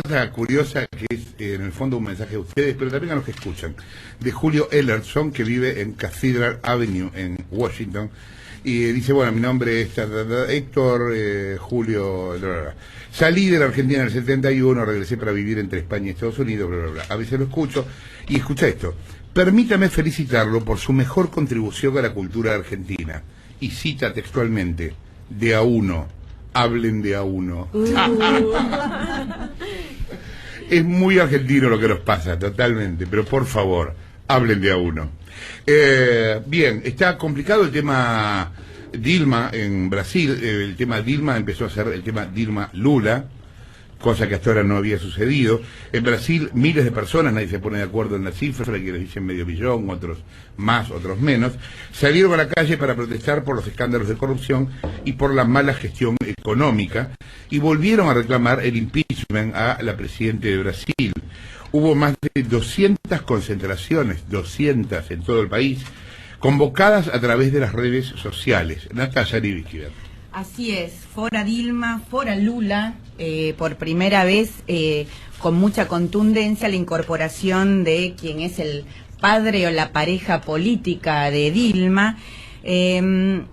nota curiosa que es en el fondo un mensaje a ustedes, pero también a los que escuchan, de Julio Ellerson, que vive en Cathedral Avenue en Washington, y dice, bueno, mi nombre es Héctor Julio, bla, bla, bla. Salí de la Argentina en el 71, regresé para vivir entre España y Estados Unidos, bla, bla, bla. A veces lo escucho, y escucha esto: permítame felicitarlo por su mejor contribución a la cultura argentina. Y cita textualmente, de a uno, hablen de a uno. Es muy argentino lo que nos pasa, totalmente, pero por favor, hablen de a uno. Bien, está complicado el tema Dilma en Brasil. El tema Dilma empezó a ser el tema Dilma-Lula, cosa que hasta ahora no había sucedido. En Brasil, miles de personas, nadie se pone de acuerdo en la cifra, que les dicen 500.000, otros más, otros menos, salieron a la calle para protestar por los escándalos de corrupción y por la mala gestión económica, y volvieron a reclamar el impeachment a la presidenta de Brasil. Hubo más de 200 concentraciones, 200 en todo el país, convocadas a través de las redes sociales. Natalia Rivikiver. Así es, fora Dilma, fora Lula, por primera vez con mucha contundencia la incorporación de quien es el padre o la pareja política de Dilma. Se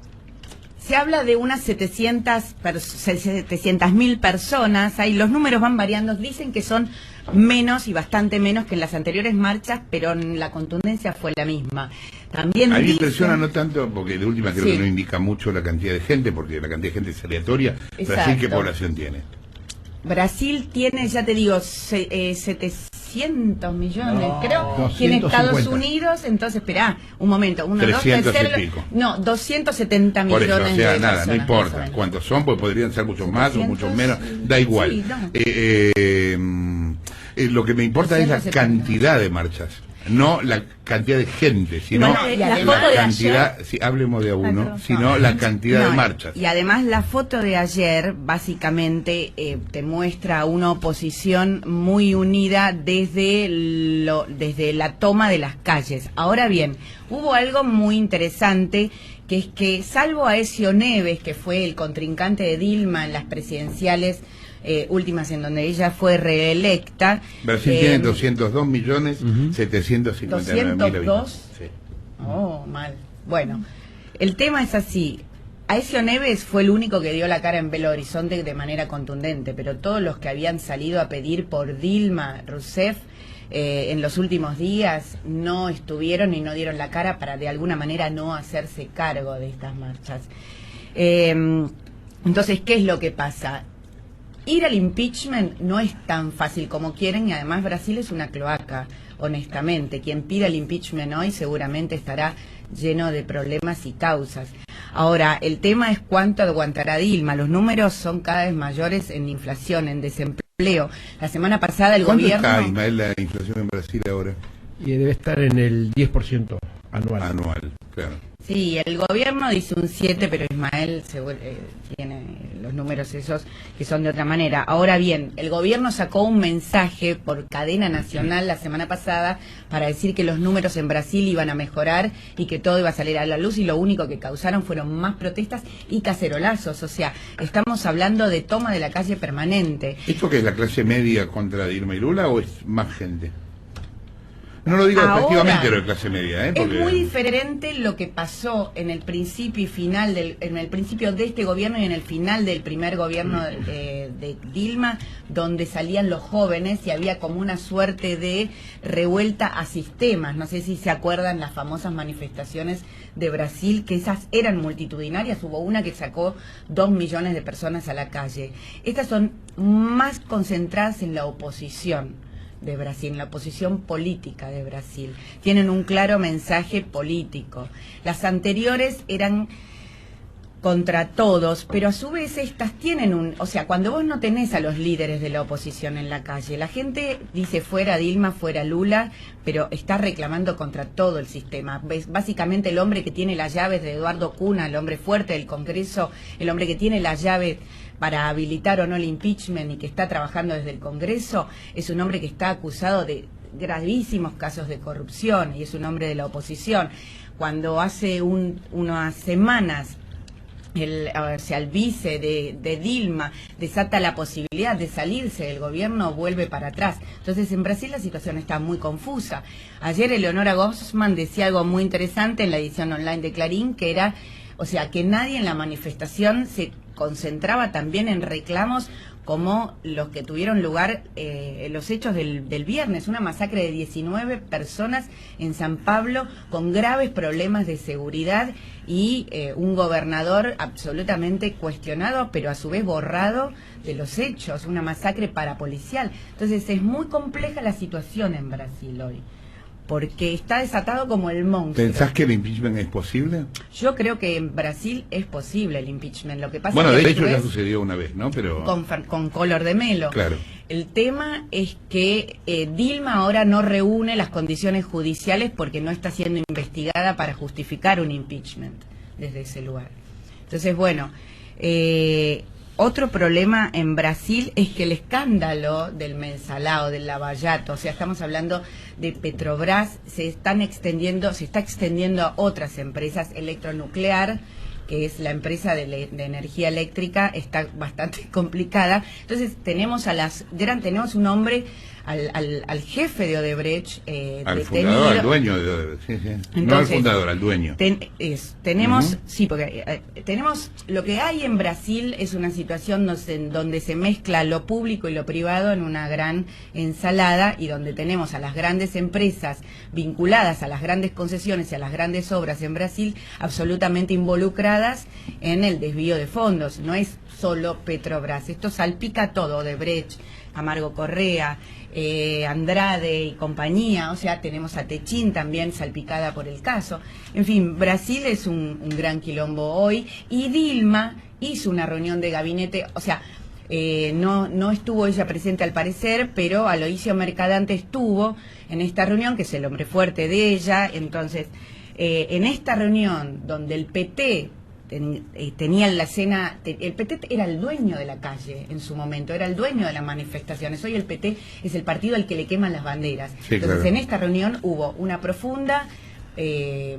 habla de unas 700.000 personas, ahí los números van variando, dicen que son menos y bastante menos que en las anteriores marchas, pero la contundencia fue la misma. También a mí me impresiona no tanto, porque de última creo que no indica mucho la cantidad de gente, porque la cantidad de gente es aleatoria. Exacto. ¿Brasil qué población tiene? Por eso, o sea, de nada, personas, no importa cuántos son, pues podrían ser muchos más o muchos menos, da igual. Sí, no. Lo que me importa es la cantidad de marchas, no la cantidad de gente, sino la cantidad, si hablemos de a uno, sino la cantidad de marchas. Y además la foto de ayer básicamente te muestra una oposición muy unida desde la toma de las calles. Ahora bien, hubo algo muy interesante, que es que salvo a Aécio Neves, que fue el contrincante de Dilma en las presidenciales últimas en donde ella fue reelecta. Brasil tiene 202.759.000 habitantes. Sí. Oh, mal. Bueno, el tema es así. Aécio Neves fue el único que dio la cara en Belo Horizonte de manera contundente, pero todos los que habían salido a pedir por Dilma Rousseff en los últimos días no estuvieron y no dieron la cara para de alguna manera no hacerse cargo de estas marchas. Entonces, ¿qué es lo que pasa? Ir al impeachment no es tan fácil como quieren, y además Brasil es una cloaca, honestamente. Quien pida el impeachment hoy seguramente estará lleno de problemas y causas. Ahora, el tema es cuánto aguantará Dilma. Los números son cada vez mayores en inflación, en desempleo. La semana pasada el gobierno... ¿Cuánto está, Ismael, la inflación en Brasil ahora? Y debe estar en el 10% anual. Anual, claro. Sí, el gobierno dice un 7, pero Ismael tiene los números esos que son de otra manera. Ahora bien, el gobierno sacó un mensaje por cadena nacional la semana pasada para decir que los números en Brasil iban a mejorar y que todo iba a salir a la luz, y lo único que causaron fueron más protestas y cacerolazos. O sea, estamos hablando de toma de la calle permanente. ¿Esto que es la clase media contra Dilma y Lula o es más gente? No lo digo despectivamente lo de clase media, porque... Es muy diferente lo que pasó en el principio y final en el principio de este gobierno y en el final del primer gobierno de Dilma, donde salían los jóvenes y había como una suerte de revuelta a sistemas. No sé si se acuerdan las famosas manifestaciones de Brasil, que esas eran multitudinarias. Hubo una que sacó 2 millones de personas a la calle. Estas son más concentradas en la oposición de Brasil, la oposición política de Brasil. Tienen un claro mensaje político. Las anteriores eran contra todos, pero a su vez estas tienen o sea, cuando vos no tenés a los líderes de la oposición en la calle, la gente dice fuera Dilma, fuera Lula, pero está reclamando contra todo el sistema. Básicamente el hombre que tiene las llaves de Eduardo Cunha, el hombre fuerte del Congreso, el hombre que tiene las llaves para habilitar o no el impeachment y que está trabajando desde el Congreso, es un hombre que está acusado de gravísimos casos de corrupción y es un hombre de la oposición. Cuando hace unas semanas al vice de Dilma, desata la posibilidad de salirse del gobierno, vuelve para atrás. Entonces en Brasil la situación está muy confusa. Ayer Eleonora Gozman decía algo muy interesante en la edición online de Clarín, que era, o sea, que nadie en la manifestación se concentraba también en reclamos como los que tuvieron lugar los hechos del viernes, una masacre de 19 personas en San Pablo con graves problemas de seguridad y un gobernador absolutamente cuestionado, pero a su vez borrado de los hechos, una masacre parapolicial. Entonces es muy compleja la situación en Brasil hoy, porque está desatado como el monstruo. ¿Pensás que el impeachment es posible? Yo creo que en Brasil es posible el impeachment. Lo que pasa bueno, es que de hecho ya sucedió una vez, ¿no? Pero con Collor de Mello. Claro. El tema es que Dilma ahora no reúne las condiciones judiciales porque no está siendo investigada para justificar un impeachment desde ese lugar. Entonces, bueno, otro problema en Brasil es que el escándalo del mensalado, del lavallato, o sea, estamos hablando de Petrobras, se está extendiendo a otras empresas. Electronuclear, que es la empresa de energía eléctrica, está bastante complicada. Entonces tenemos tenemos un hombre, al jefe de Odebrecht, al detenido. fundador, al dueño de Odebrecht, sí. Entonces, no al fundador, al dueño. Tenemos, sí, porque tenemos, lo que hay en Brasil es una situación donde se mezcla lo público y lo privado en una gran ensalada, y donde tenemos a las grandes empresas vinculadas a las grandes concesiones y a las grandes obras en Brasil absolutamente involucradas en el desvío de fondos. No es solo Petrobras, esto salpica todo, Odebrecht, Amargo Correa, Andrade y compañía, o sea, tenemos a Techin también salpicada por el caso. En fin, Brasil es un gran quilombo hoy, y Dilma hizo una reunión de gabinete, o sea, no estuvo ella presente al parecer, pero Aloisio Mercadante estuvo en esta reunión, que es el hombre fuerte de ella. Entonces, en esta reunión donde el PT tenía la escena, el PT era el dueño de la calle en su momento, era el dueño de las manifestaciones. Hoy el PT es el partido al que le queman las banderas. Sí, entonces, claro. En esta reunión hubo una profunda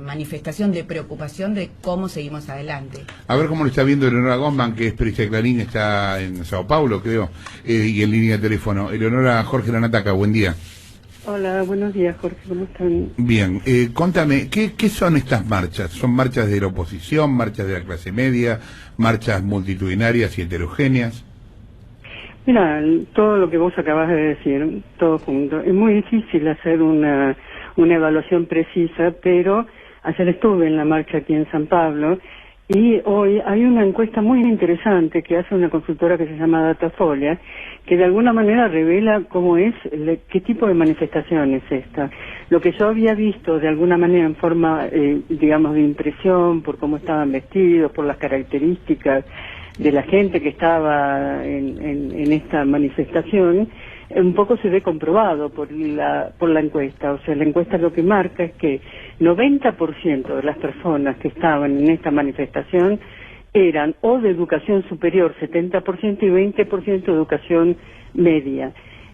manifestación de preocupación de cómo seguimos adelante. A ver cómo lo está viendo Eleonora Gozman, que es periodista de Clarín, está en Sao Paulo, creo, y en línea de teléfono. Eleonora, Jorge Lanataca, buen día. Hola, buenos días, Jorge, ¿cómo están? Bien, contame, ¿qué son estas marchas? ¿Son marchas de la oposición, marchas de la clase media, marchas multitudinarias y heterogéneas? Mira, todo lo que vos acabas de decir, todo junto, es muy difícil hacer una evaluación precisa, pero ayer estuve en la marcha aquí en San Pablo, y hoy hay una encuesta muy interesante que hace una consultora que se llama Datafolia, que de alguna manera revela cómo es, qué tipo de manifestación es esta. Lo que yo había visto de alguna manera en forma, digamos, de impresión, por cómo estaban vestidos, por las características de la gente que estaba en esta manifestación, un poco se ve comprobado por la encuesta. O sea, la encuesta lo que marca es que 90% de las personas que estaban en esta manifestación eran o de educación superior, 70%, y 20% de educación media.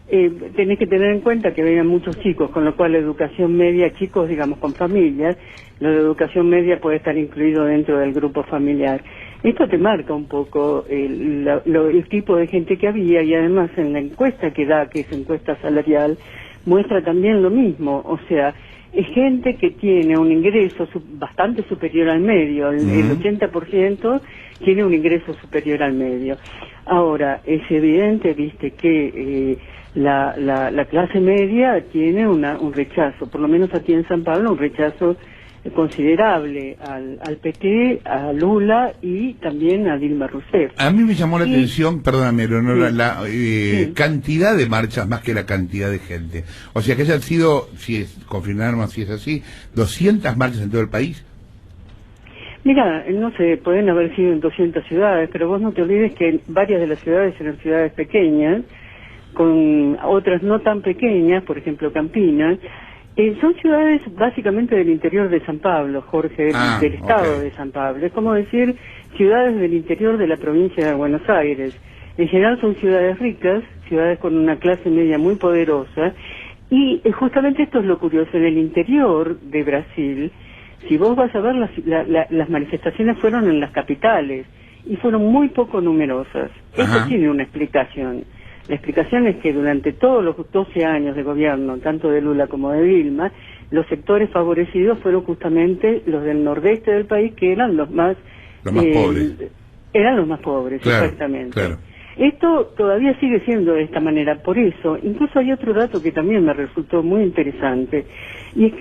Tenés que tener en cuenta que venían muchos chicos, con lo cual la educación media, chicos digamos con familias, lo de educación media puede estar incluido dentro del grupo familiar. Esto te marca un poco el tipo de gente que había, y además en la encuesta que da, que es encuesta salarial, muestra también lo mismo. O sea, es gente que tiene un ingreso bastante superior al medio, el 80% tiene un ingreso superior al medio. Ahora, es evidente, viste, que la clase media tiene un rechazo, por lo menos aquí en San Pablo, un rechazo considerable al PT, a Lula y también a Dilma Rousseff. A mí me llamó la atención, perdóname, Leonora, sí, la cantidad de marchas más que la cantidad de gente. O sea, que hayan sido, confirmarnos si es así, 200 marchas en todo el país. Mira, no sé, pueden haber sido en 200 ciudades, pero vos no te olvides que varias de las ciudades eran ciudades pequeñas, con otras no tan pequeñas, por ejemplo Campinas. Son ciudades básicamente del interior de San Pablo, Jorge, del estado de San Pablo. Es como decir ciudades del interior de la provincia de Buenos Aires. En general son ciudades ricas, ciudades con una clase media muy poderosa, y justamente esto es lo curioso. En el interior de Brasil Si vos vas a ver, las manifestaciones fueron en las capitales y fueron muy poco numerosas. Ajá. Esto tiene una explicación. La explicación es que durante todos los 12 años de gobierno, tanto de Lula como de Dilma, los sectores favorecidos fueron justamente los del nordeste del país, que eran los más pobres. Eran los más pobres, Claro, exactamente. claro. Esto todavía sigue siendo de esta manera, por eso, incluso hay otro dato que también me resultó muy interesante, y es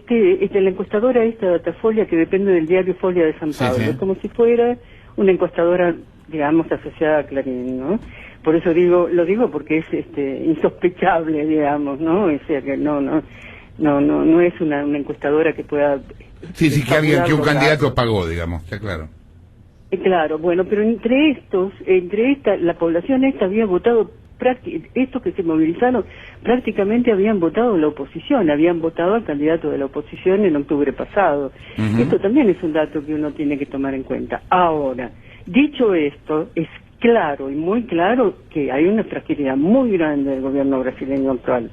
que la encuestadora Datafolia, que depende del diario Folia de San Pablo, Sí. es como si fuera una encuestadora, digamos, asociada a Clarín, ¿no? Por eso lo digo porque es insospechable, digamos, ¿no? O sea que no es una encuestadora que pueda... Sí, que un los candidato datos. pagó, digamos, está claro. Claro, bueno, pero la población esta había votado, estos que se movilizaron prácticamente habían votado la oposición, habían votado al candidato de la oposición en octubre pasado. Ujú. Esto también es un dato que uno tiene que tomar en cuenta. Ahora, dicho esto, es claro y muy claro que hay una fragilidad muy grande del gobierno brasileño actual.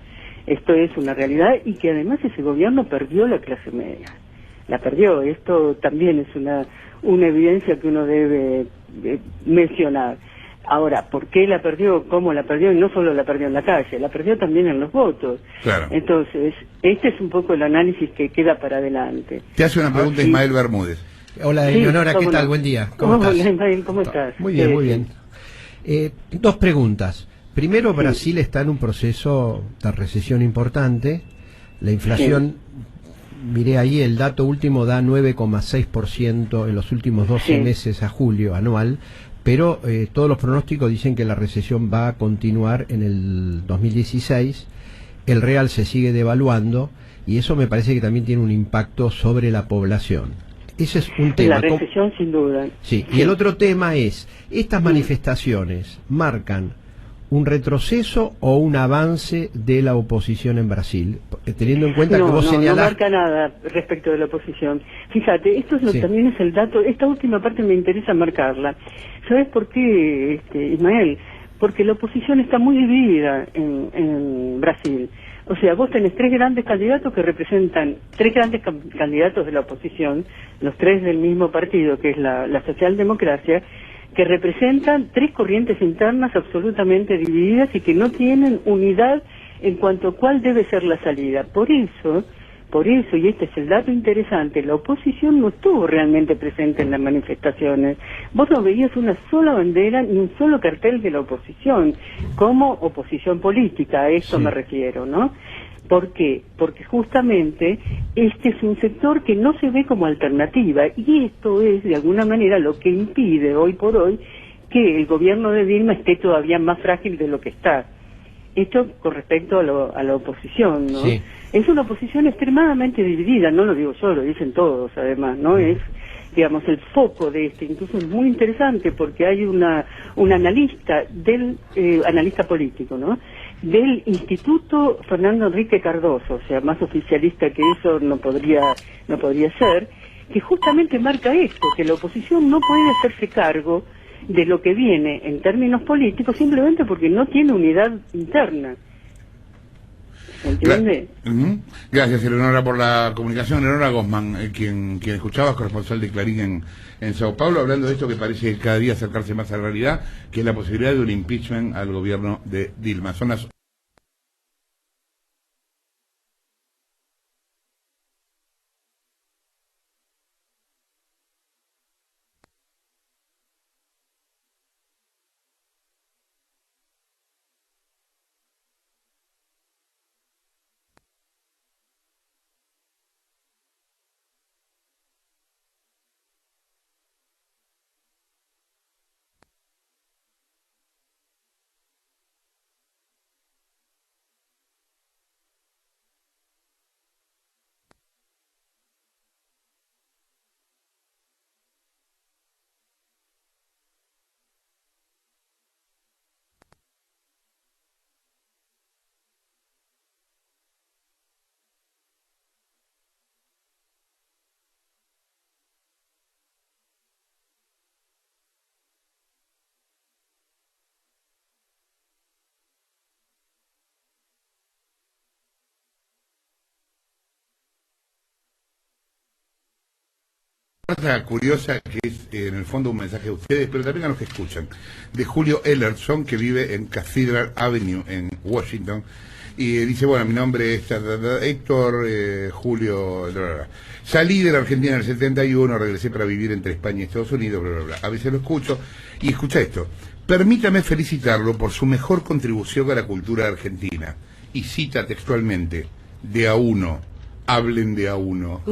Esto es una realidad y que además ese gobierno perdió la clase media. La perdió. Esto también es una evidencia que uno debe mencionar. Ahora, ¿por qué la perdió? ¿Cómo la perdió? Y no solo la perdió en la calle, la perdió también en los votos. Claro. Entonces, este es un poco el análisis que queda para adelante. Te hace una pregunta Sí. Ismael Bermúdez. Hola, Sí, Eleonora, ¿qué cómo tal? no. Buen día. ¿Cómo Hola, estás? Ismael, ¿cómo estás? Muy bien, muy bien. Dos preguntas. Primero, Sí. Brasil está en un proceso de recesión importante. La inflación, miré ahí, el dato último da 9,6% en los últimos 12 Sí. meses a julio anual, pero todos los pronósticos dicen que la recesión va a continuar en el 2016. El real se sigue devaluando y eso me parece que también tiene un impacto sobre la población. Ese es un tema. La recesión, sin duda. Sí, y el otro tema es, ¿estas manifestaciones marcan un retroceso o un avance de la oposición en Brasil? Teniendo en cuenta que vos No señalás... marca nada respecto de la oposición. Fíjate, esto es Sí. también es el dato, esta última parte me interesa marcarla. ¿Sabes por qué, Ismael? Porque la oposición está muy dividida en Brasil. O sea, vos tenés tres grandes candidatos que representan, candidatos de la oposición, los tres del mismo partido, que es la socialdemocracia, que representan tres corrientes internas absolutamente divididas y que no tienen unidad en cuanto a cuál debe ser la salida. Por eso, y este es el dato interesante, la oposición no estuvo realmente presente en las manifestaciones. Vos no veías una sola bandera ni un solo cartel de la oposición, como oposición política, a esto Sí. me refiero, ¿no? ¿Por qué? Porque justamente este es un sector que no se ve como alternativa y esto es de alguna manera lo que impide hoy por hoy que el gobierno de Dilma esté todavía más frágil de lo que está. Esto con respecto a la oposición, ¿no? Sí. Es una oposición extremadamente dividida, no lo digo yo, lo dicen todos además, ¿no? Es, digamos, el foco de incluso es muy interesante porque hay un analista analista político, ¿no? Del Instituto Fernando Enrique Cardoso, o sea, más oficialista que eso no podría ser, que justamente marca esto, que la oposición no puede hacerse cargo de lo que viene en términos políticos simplemente porque no tiene unidad interna. ¿Entiende? Ujú. Gracias, Eleonora, por la comunicación. Eleonora Gosman, quien escuchaba, corresponsal de Clarín en Sao Paulo, hablando de esto que parece cada día acercarse más a la realidad, que es la posibilidad de un impeachment al gobierno de Dilma. Son las cosa curiosa que es en el fondo un mensaje a ustedes, pero también a los que escuchan, de Julio Ellerson, que vive en Cathedral Avenue, en Washington, y dice, bueno, mi nombre es Héctor Julio, bla, bla, bla. Salí de la Argentina en el 71, regresé para vivir entre España y Estados Unidos, bla, bla, bla. A veces lo escucho, y escucha esto, permítame felicitarlo por su mejor contribución a la cultura argentina, y cita textualmente, de a uno, hablen de a uno.